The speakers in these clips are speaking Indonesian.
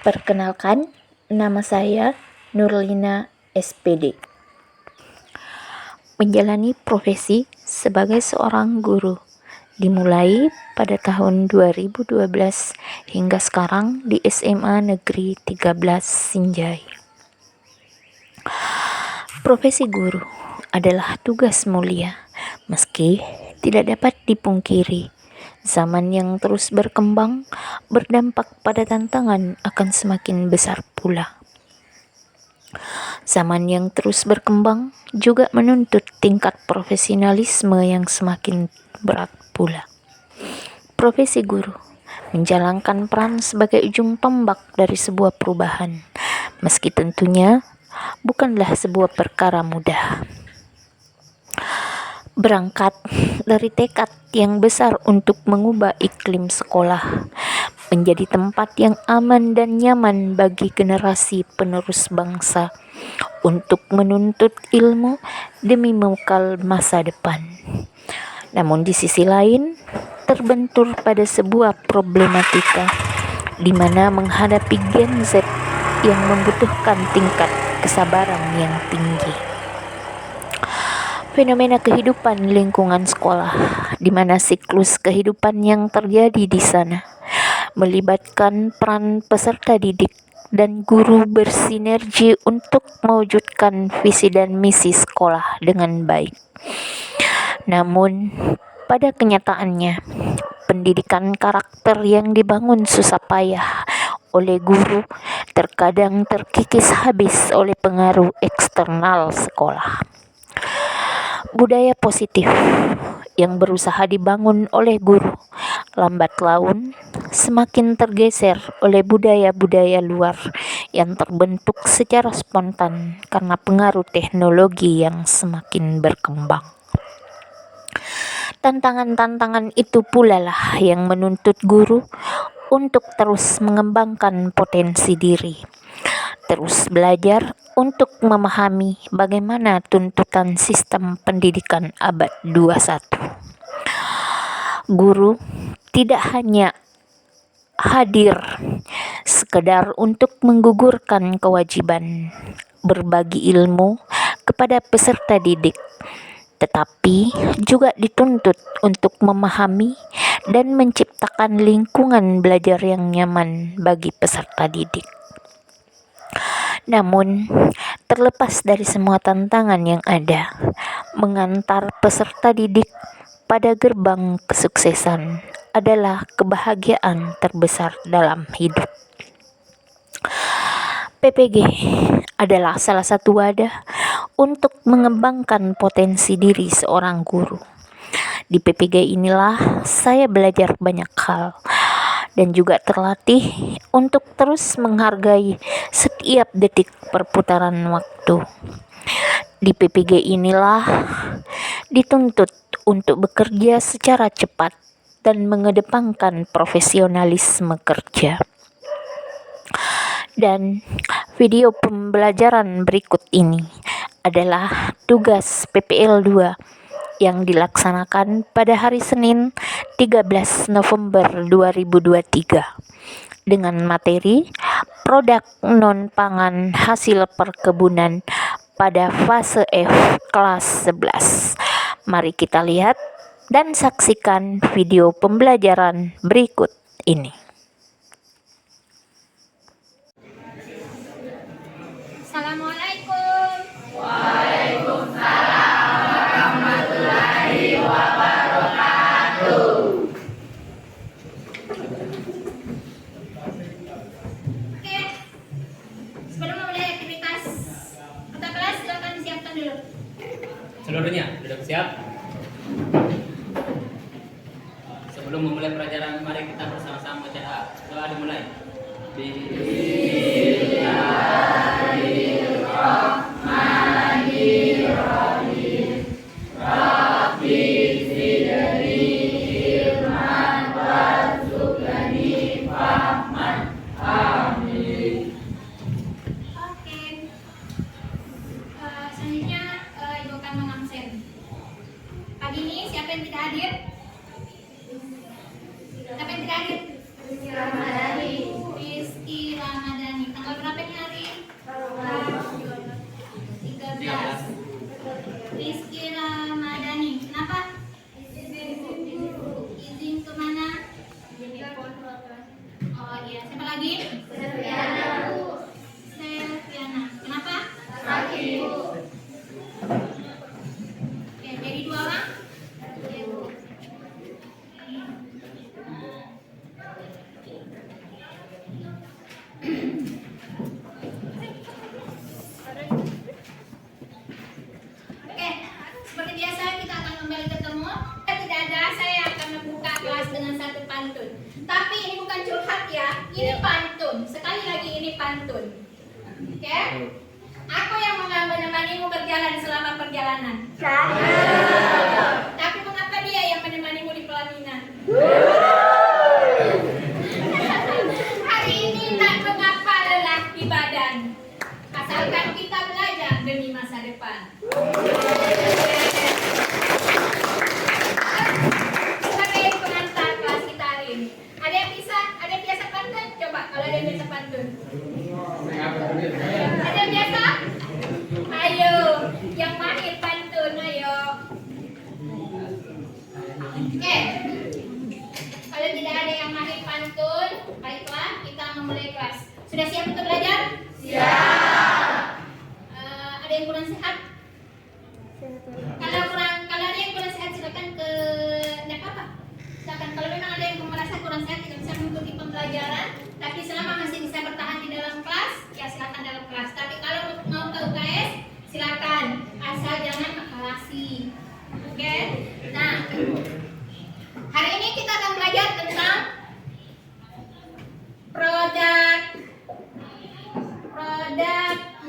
Perkenalkan, nama saya Nurlina SPD. Menjalani profesi sebagai seorang guru dimulai pada tahun 2012 hingga sekarang di SMA Negeri 13 Sinjai. Profesi guru adalah tugas mulia, meski tidak dapat dipungkiri. Zaman yang terus berkembang berdampak pada tantangan akan semakin besar pula. Zaman yang terus berkembang juga menuntut tingkat profesionalisme yang semakin berat pula. Profesi guru menjalankan peran sebagai ujung tombak dari sebuah perubahan, meski tentunya bukanlah sebuah perkara mudah. Berangkat dari tekad yang besar untuk mengubah iklim sekolah menjadi tempat yang aman dan nyaman bagi generasi penerus bangsa untuk menuntut ilmu demi bekal masa depan. Namun di sisi lain, terbentur pada sebuah problematika di mana menghadapi Gen Z yang membutuhkan tingkat kesabaran yang tinggi. Fenomena kehidupan lingkungan sekolah, di mana siklus kehidupan yang terjadi di sana melibatkan peran peserta didik dan guru bersinergi untuk mewujudkan visi dan misi sekolah dengan baik. Namun, pada kenyataannya, pendidikan karakter yang dibangun susah payah oleh guru terkadang terkikis habis oleh pengaruh eksternal sekolah. Budaya positif yang berusaha dibangun oleh guru lambat laun semakin tergeser oleh budaya-budaya luar yang terbentuk secara spontan karena pengaruh teknologi yang semakin berkembang. Tantangan-tantangan itu pula lah yang menuntut guru untuk terus mengembangkan potensi diri, terus belajar untuk memahami bagaimana tuntutan sistem pendidikan abad 21. Guru tidak hanya hadir sekedar untuk menggugurkan kewajiban berbagi ilmu kepada peserta didik, tetapi juga dituntut untuk memahami dan menciptakan lingkungan belajar yang nyaman bagi peserta didik. Namun, terlepas dari semua tantangan yang ada, mengantar peserta didik pada gerbang kesuksesan adalah kebahagiaan terbesar dalam hidup. PPG adalah salah satu wadah untuk mengembangkan potensi diri seorang guru. Di PPG inilah saya belajar banyak hal dan juga terlatih untuk terus menghargai setiap detik perputaran waktu. Di PPG inilah dituntut untuk bekerja secara cepat dan mengedepankan profesionalisme kerja. Dan video pembelajaran berikut ini adalah tugas PPL 2 yang dilaksanakan pada hari Senin 13 November 2023 dengan materi produk non-pangan hasil perkebunan pada fase F kelas 11. Mari kita lihat dan saksikan video pembelajaran berikut ini. Assalamualaikum. Waalaikumsalam warahmatullahi wabarakatuh. Oke, sebelum memulai aktivitas mata kelas, silakan siapkan dulu. Seluruhnya sudah siap? Sebelum memulai pelajaran, mari kita bersama-sama baca doa dimulai. Bismillahirrahmanirrahim. Rabbi zidni ilman warzuqni fahman. Amin. Oke. Selanjutnya Ibu akan mengabsen. Pagi ini siapa yang tidak hadir? Siapa yang tidak hadir? Rizky Ramadhani. pantun. Tapi ini bukan curhat ya, ini pantun. Sekali lagi ini pantun. Oke? Aku yang menemanimu berjalan selama perjalanan. Tapi mengapa dia yang menemanimu di pelaminan? Hari ini tak mengapa lelah di badan, asalkan kita belajar demi masa depan. Sebagai pengantar kelas kita hari ini, ada yang biasa pantun? Coba kalau ada yang biasa pantun. Ada yang biasa? Ayo, yang mahir pantun, ayo. Oke. Kalau tidak ada yang mahir pantun, baiklah kita memulai kelas. Sudah siap untuk belajar? Siap. Ada yang kurang sehat? Kalau ada yang kurang sehat silakan ke tidak apa-apa. Silakan kalau memang ada yang merasa kurang sehat tidak bisa mengikuti pembelajaran, tapi selama masih bisa bertahan di dalam kelas, ya silakan dalam kelas. Tapi kalau mau ke UKS, silakan asal jangan akalasi. Oke? Nah, hari ini kita akan belajar tentang produk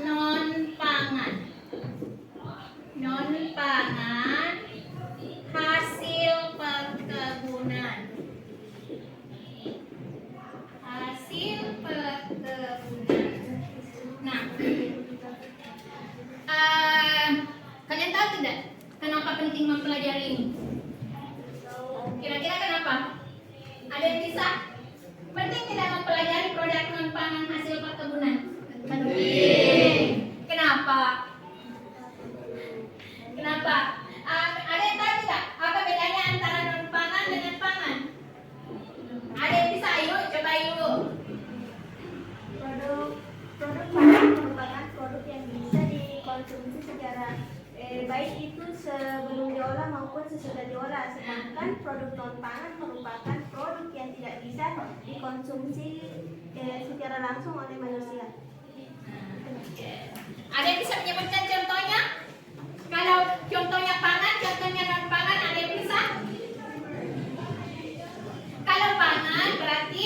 non pangan. Non pangan hasil perkebunan. Hasil perkebunan. Nah, kalian tahu tidak kenapa penting mempelajari ini? Kira-kira kenapa? Ada yang bisa? Penting tidak mempelajari produk non pangan hasil perkebunan? Penting. Kenapa? Kenapa? Ada yang tahu tidak apa bedanya antara non pangan dengan pangan? Ada yang bisa? Ayo, coba yuk. Produk pangan merupakan produk yang bisa dikonsumsi secara baik itu sebelum diolah maupun sesudah diolah. Sedangkan produk non pangan merupakan produk yang tidak bisa dikonsumsi secara langsung oleh manusia. Ada yang bisa menyebutkan contohnya? Kalau contohnya pangan, contohnya non pangan, ada yang bisa? Kalau pangan berarti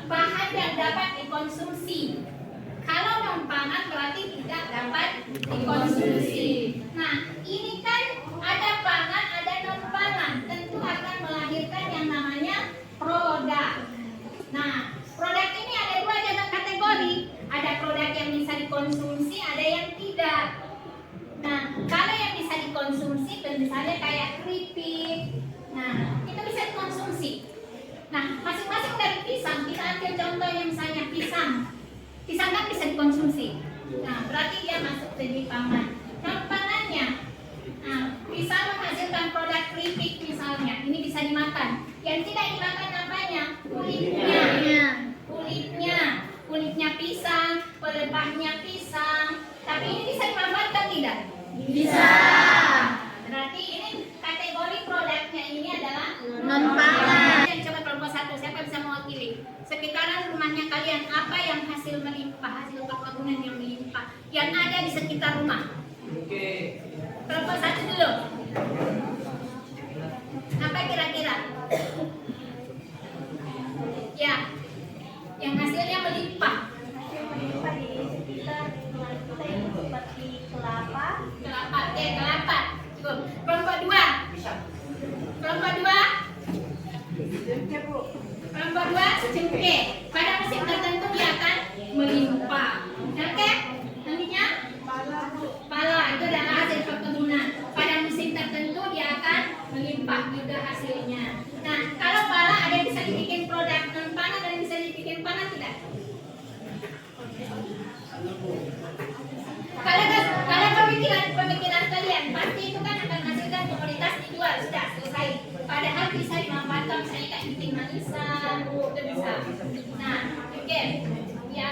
bahan yang dapat dikonsumsi. Kalau non pangan berarti tidak dapat dikonsumsi. Nah, ini kan ada pangan, ada non pangan, tentu akan melahirkan yang namanya produk. Nah, produk ini ada dua kategori. Ada produk yang bisa dikonsumsi, ada yang tidak. Nah, kalau yang bisa dikonsumsi, misalnya kayak keripik, nah itu bisa dikonsumsi. Nah, masing-masing dari pisang, kita ambil contohnya misalnya pisang. Pisang kan bisa dikonsumsi. Nah, berarti dia masuk jadi pangan. Non pangannya, nah, pisang menghasilkan produk keripik misalnya, ini bisa dimakan. Yang tidak dimakan apanya? Kulitnya pisang, pelepahnya pisang. Tapi ini bisa dimanfaatkan tidak? Bisa. Berarti ini kategori produknya ini adalah non pangan. Coba kelompok 1, siapa bisa mewakili? Sekitaran rumahnya kalian, apa yang hasil melimpah, hasil perkebunan yang melimpah yang ada di sekitar rumah? Oke. Kelompok 1 dulu. Apa kira-kira? Ya, yang hasilnya melimpah. Melimpah di sekitar lingkungan kita itu seperti kelapa. Kelapa. Cukup. Kelompok 2. Kelompok 2. Kelompok 2 cengkeh. Pada musim tertentu dia akan melimpah. Oke? Nantinya pala itu adalah hasil perkebunan. Pada musim tertentu dia akan melimpah juga hasilnya. Nah, kalau pala ada yang bisa dibikin produk non pangan dan bisa dibikin pangan tidak? Kalau pemikiran kalian pasti itu kan akan menghasilkan komoditas dijual, sudah selesai. Padahal bisa dimanfaatkan misalnya kayak bikin manisan, itu bisa. Nah, oke. Ya,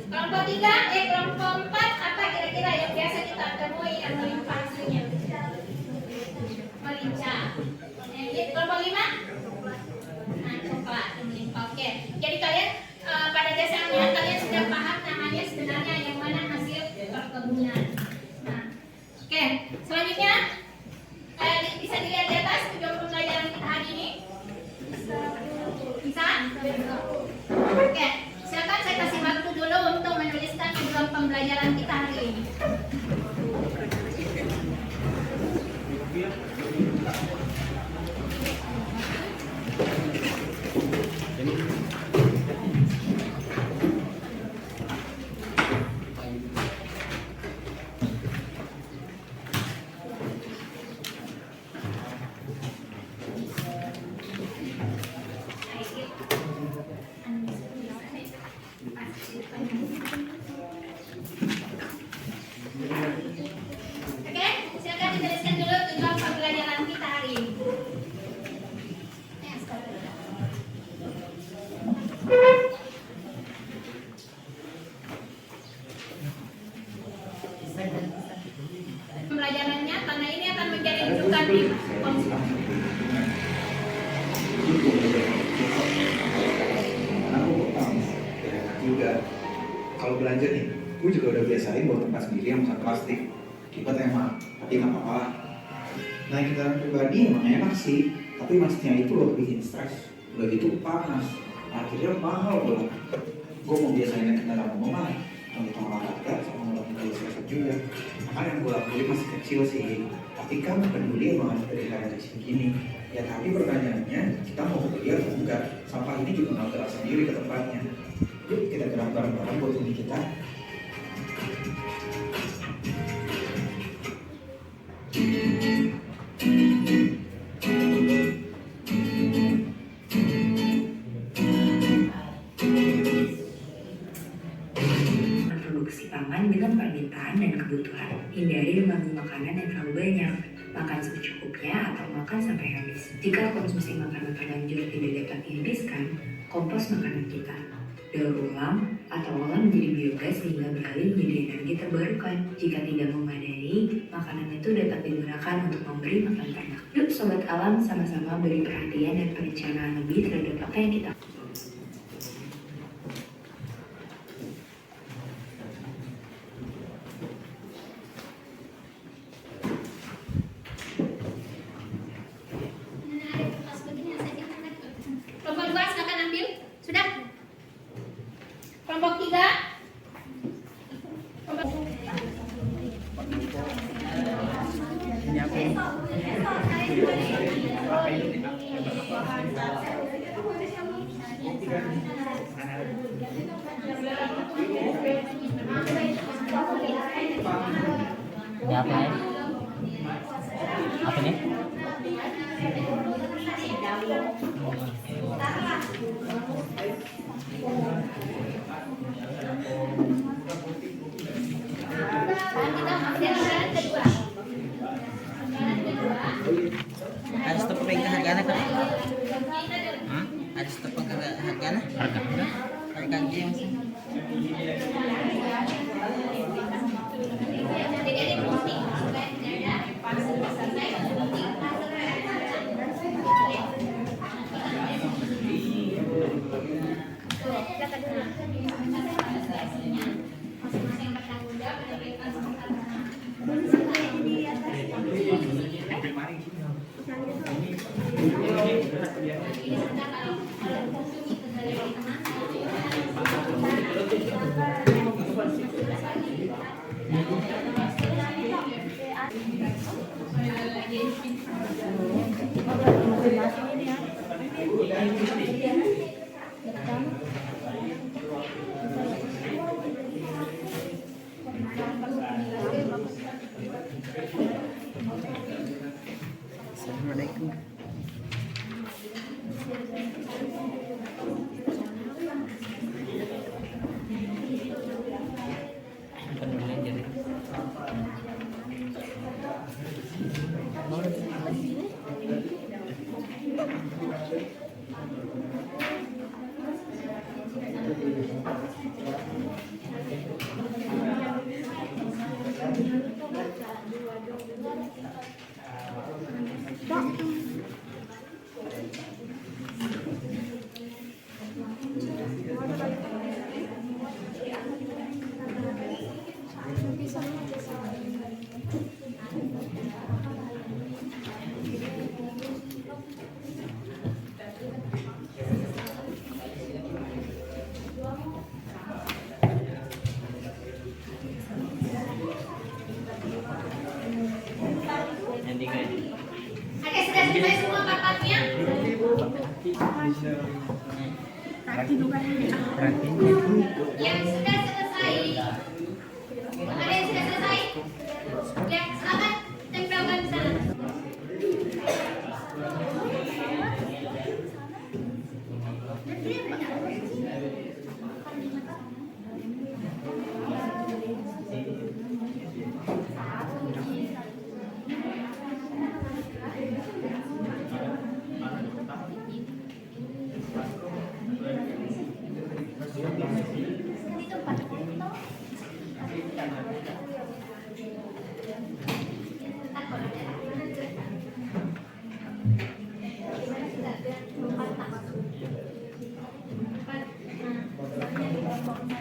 kelompok 3, kelompok 4 apa kira-kira yang biasa kita temui yang melimpah hasilnya? Merica. Kelompok 5? Nah, coklat melimpah. Oke. Jadi kalian pada dasarnya kalian sudah paham namanya sebenarnya yang mana hasil perkebunan. Nah, oke. Selanjutnya bisa dilihat di atas tujuan pembelajaran kita hari ini. Bisa? Oke, silakan saya kasih waktu dulu untuk menuliskan tujuan pembelajaran kita hari ini. Oke, silakan dituliskan dulu tujuan pembelajaran kita hari ini. Pembelajarannya karena ini akan menjadi rujukan di konsumsi. Juga kalau belanja nih, gue juga udah biasain bawa tempat sendiri yang bukan plastik. Kita tema, tapi nggak apa-apa. Naik kendaraan pribadi emang enak sih, tapi masnya itu loh bikin stres. Udah gitu panas, akhirnya mahal loh. Gue mau biasain naik kendaraan umum lah, untuk olahraga sama ngelakuin stres juga. Makanya yang gue lakuin masih kecil sih, tapi kan peduli emang harus dari kayak di sini. Ya tapi pertanyaannya, kita mau peduli atau enggak? Sampah ini juga nggak gerak sendiri ke tempatnya. Yuk kita gerak bareng-bareng buat ini kita. Produksi pangan dengan permintaan dan kebutuhan. Hindari mengganggu makanan yang terlalu banyak. Makan secukupnya atau makan sampai habis. Jika konsumsi makanan terlanjur tidak dapat dihabiskan, kompos makanan kita. Daur ulang atau olah menjadi biogas sehingga beralih menjadi energi terbarukan. Jika tidak memadai, makanan itu dapat digunakan untuk memberi makan ternak. Yuk sobat alam, sama-sama beri perhatian dan perencanaan lebih terhadap apa yang kita Kelompok 2 silakan ambil. Sudah? Kelompok 3. Ini apa ya? Apa nih? Ada stop penghargaan kan? Ada stop penghargaan? Harga yang Assalamualaikum. Yang sudah selesai. Ada yang sudah selesai? Ya, silakan tempelkan di sana.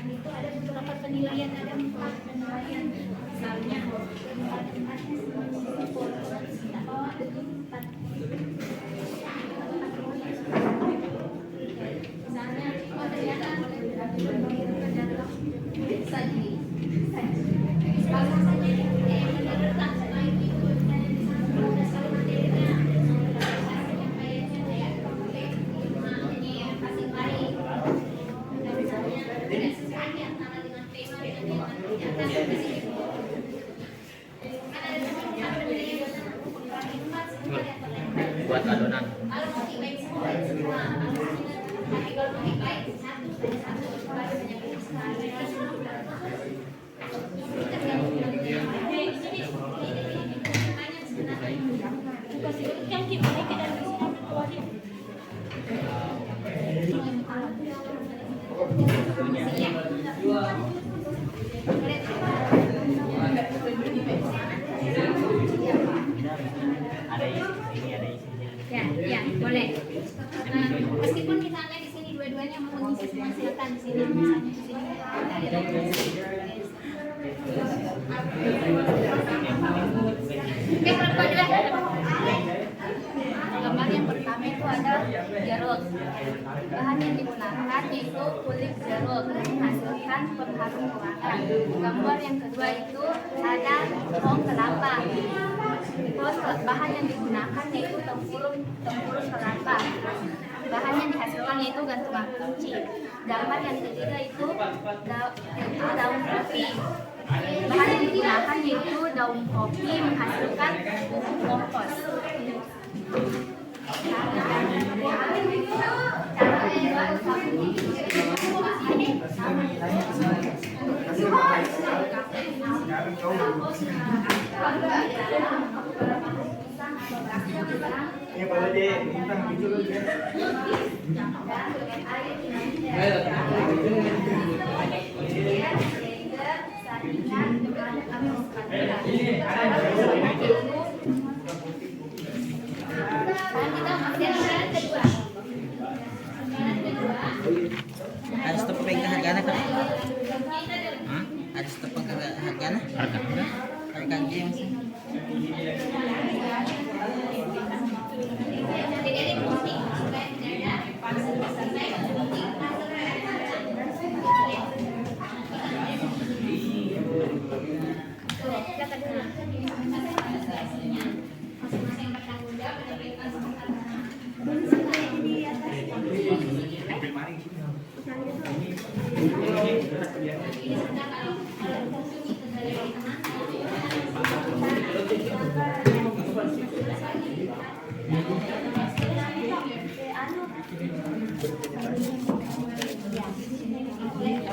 Itu ada beberapa penilaian, ada 4 penilaian. Misalnya misalnya, oh ternyata saji. Kalau misalnya menurut setelah itu sekali materinya yang kayaknya kayak ini yang pasti baik. Misalnya tidak sesuai antara dengan tema dengan yang ternyata di sini. Kan ada beberapa penilaian Buat adonan. kalau motif baik semua, tapi kalau motif baik satu baru banyak sekali. Ada ini ada isinya. Ya, boleh. Meskipun misalnya di sini dua-duanya mau mengisi semua, silakan di sini misalnya di sini. Oke, gambar yang pertama itu ada jeruk. Bahan yang digunakan yaitu kulit jeruk menghasilkan pengharum ruangan. Gambar yang kedua itu ada pohon kelapa. Terus bahan yang digunakan yaitu tempurung kelapa. Bahan yang dihasilkan yaitu gantungan kunci. Gambar yang ketiga itu daun kopi. Bahan yang digunakan yaitu daun kopi menghasilkan pupuk kompos. Harus tepeng ke hargana kan? Harus tepeng ke hargana? Harga yang sih.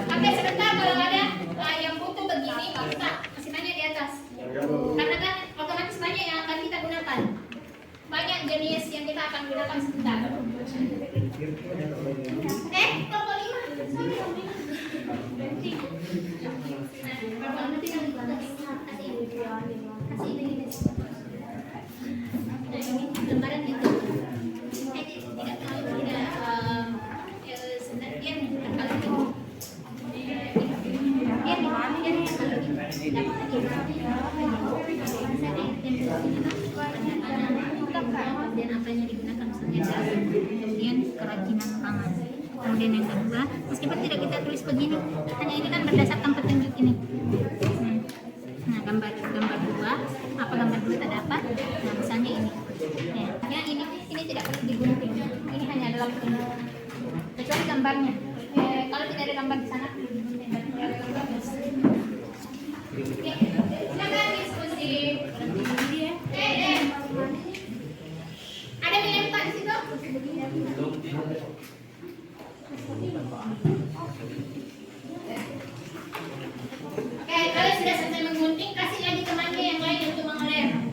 Oke, sebentar kalau ada yang butuh begini, kita masih banyak di atas. Karena kan otomatis banyak yang akan kita gunakan. Banyak jenis yang kita akan gunakan sebentar. Toko 5. Lembaran itu. Tidak terlalu tidak sebenarnya kalau itu. Dan apa yang digunakan misalnya kemudian kerajinan tangan. Kemudian yang kedua, meskipun tidak kita tulis begini, hanya ini kan berdasarkan petunjuk ini. Nah, gambar 2, apa gambar 2 tak dapat? Nah, misalnya ini. Ya, ini tidak perlu digunting. Ini hanya adalah petunjuk. Kecuali gambarnya. Kalau tidak ada gambar di sana, perlu digunting. Kalau ada gambar, bisa. Oke, silakan diskusi. Ada yang tak di situ? Oke, kalau sudah selesai menggunting, kasih lagi temannya yang lain untuk mengelem.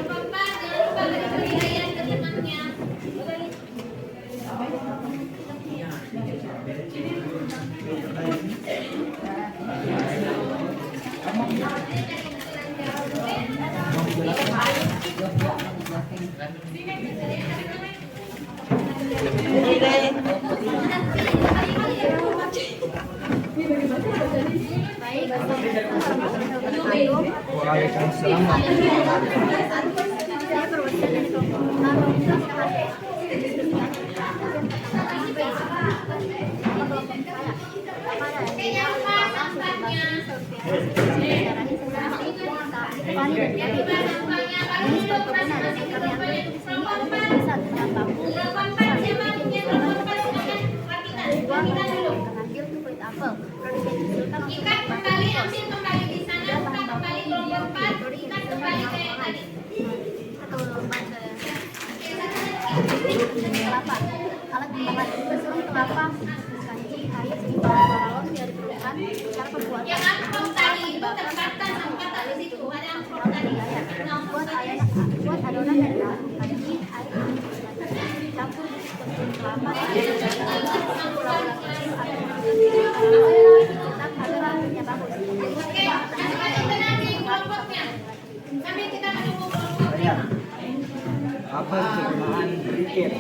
Bapak, jangan lupa beri penilaian ke temannya. Oke, jangan lupa sampahnya. Ikat kembali, ambil kembali di sana, buka kembali kelompok 4, ikat kembali ke yang tadi. Yang amplop tadi itu tempatkan tempat di situ, ada amplop tadi. Nah, amplop tadi. Buat adonan dan tadi air campur kelapa Oke, masing-masing tenang di kelompoknya. Sambil kita menunggu kelompoknya. Apa kegunaan berpikir?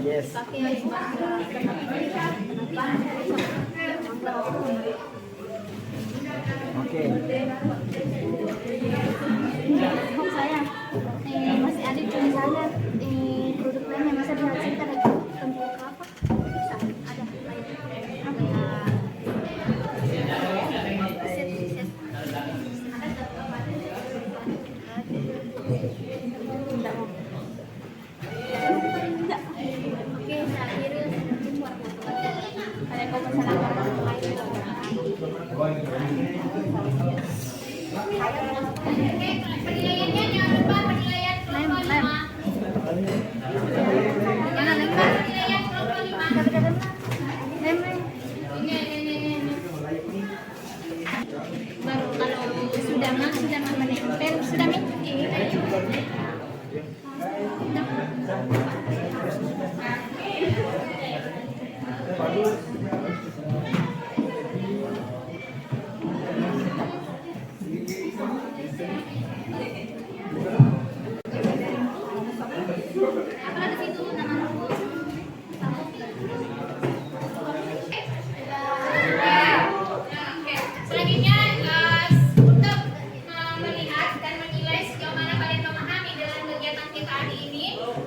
Yes. Oke. Kok saya masih ada tulisannya produk lain yang bisa dihasilkan dari tembok kelapa bisa ada Oke, saya akhiri ada kau masalah Oke, penilaiannya jangan lupa penilaian kelompok 5. Jangan lupa penilaian kelompok 5. Ini. Baru kalau sudah menempel, sudah Oke, selanjutnya untuk melihat dan menilai sejauh mana kalian memahami dalam kegiatan kita hari ini,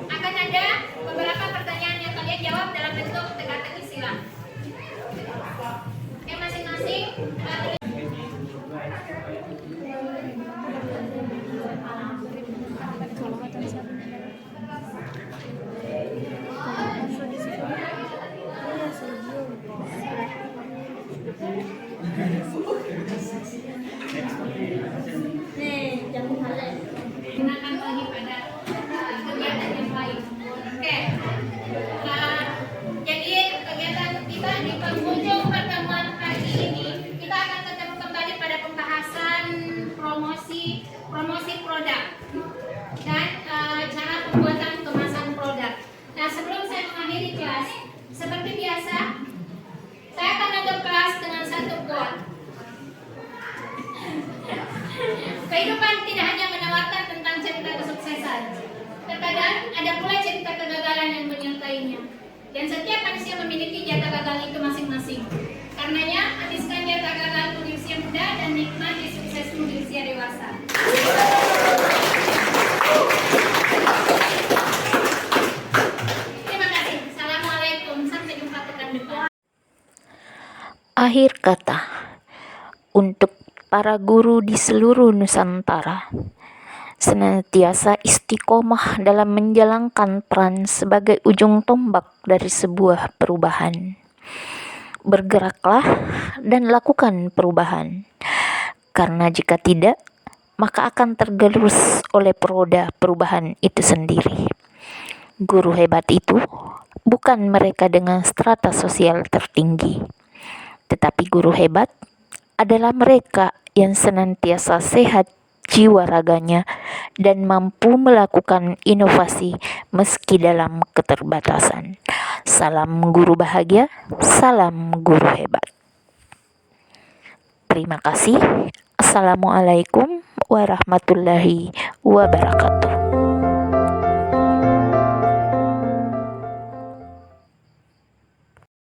akan ada beberapa pertanyaan yang kalian jawab dalam bentuk teka-teki silang. Oke, masing-masing gunakan lagi pada kegiatan yang lain. Oke. Jadi kegiatan kita di penghujung pertemuan hari ini, kita akan ketemu kembali pada pembahasan promosi produk dan cara pembuatan kemasan produk. Nah, sebelum saya mengakhiri kelas, seperti biasa, saya akan tutup kelas dengan satu quote. Kehidupan tidak hanya menawarkan tentang cerita kesuksesan. Terkadang ada pula cerita kegagalan yang menyertainya. Dan setiap manusia memiliki jatah gagal itu masing-masing. Karenanya, habiskan jatah gagalmu di usia muda dan nikmati suksesmu di usia dewasa. Terima kasih. Assalamualaikum. Akhir kata, untuk para guru di seluruh Nusantara, senantiasa istiqomah dalam menjalankan peran sebagai ujung tombak dari sebuah perubahan. Bergeraklah dan lakukan perubahan, karena jika tidak, maka akan tergerus oleh roda perubahan itu sendiri. Guru hebat itu bukan mereka dengan strata sosial tertinggi, tetapi guru hebat adalah mereka yang senantiasa sehat jiwa raganya dan mampu melakukan inovasi meski dalam keterbatasan. Salam guru bahagia, salam guru hebat. Terima kasih. Assalamualaikum warahmatullahi wabarakatuh.